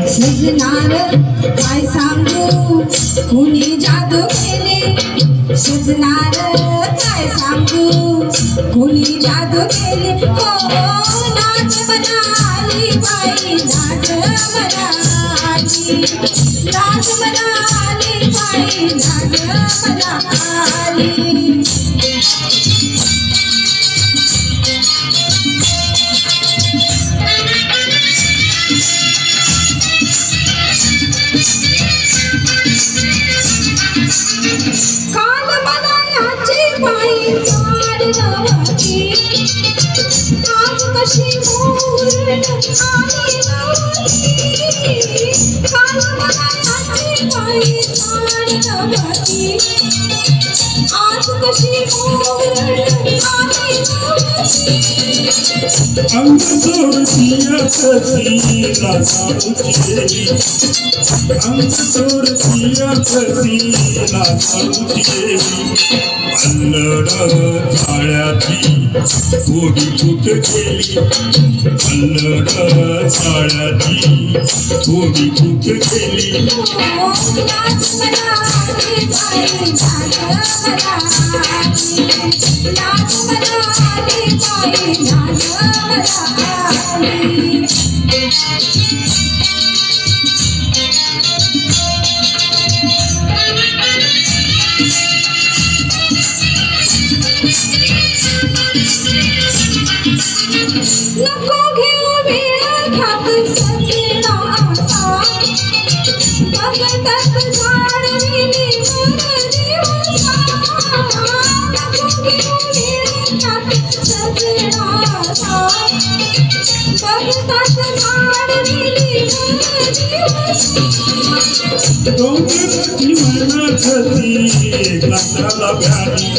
सजनार काय सांगू कुणी जादू केली सजनार काय सांगू कुणी जादू केली हो नाच म्हणाली बाई नाच म्हणाली नाच म्हणाली बाई नाच म्हणाली आज कशी मोरण आली काल मनाची बाई झाड नव्हती आज कशी मोरण आली अंग सोडतीया कसीला साऊची अंग सोडतीया कसीला साऊची अल्लड चाळ्याची गोडी कुठ गेली अल्लड चाळ्याची गोडी कुठ गेली नाच म्हणाली बाई नाच म्हणाली नाच म्हणाली बाई नाच म्हणाली नको घेऊ वेळ खात सजना असा बघतात झाडविली वर दिवसा नको घेऊ वेळ खात सजना असा बघतात झाडविली वर दिवसा डोंगराची मेनाकती कांद्याला भ्याली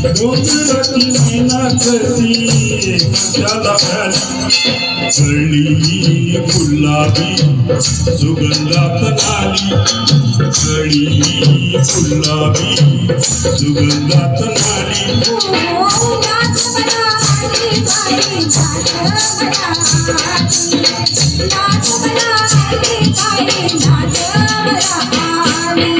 डोंगराची मेनाकती कांद्याला भ्याली कळी गुलाबी सुगंधात आली कळी गुलाबी सुगंधात आली नाच म्हणाली बाई नाच म्हणाली नाच म्हणाली बाई नाच म्हणाली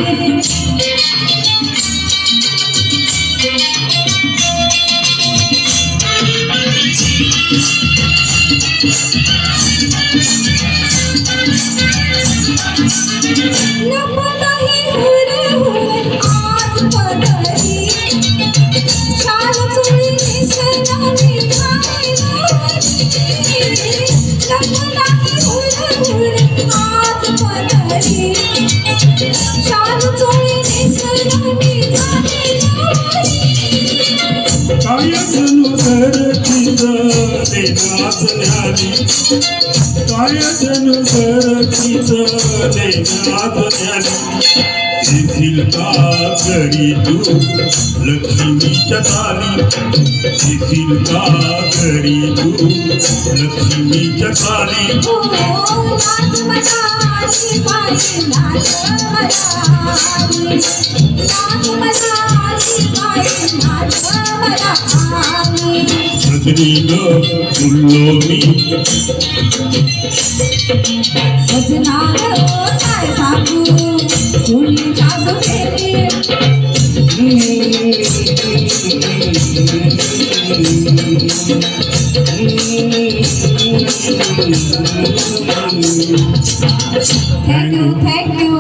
नको नाही हुरहुर आज पदरी शाल चोळी नेसनारी झाली नको नाही हुरहुर आज पदरी शाल चोळी नेसनारी झाली काय जणू धरतीच देनाच न्याली काय जणू धरतीच देनाच न्याली येथील का घरी तू लक्ष्मीच्या ताली येथील का घरी तू लक्ष्मीच्या ताली नाच म्हणाली बाई नाच म्हणाली नाच म्हणाली बाई नाच म्हणाली सजनी ग बोललो मी सजनार काय सांगू कुणी जादू केली थँक्यू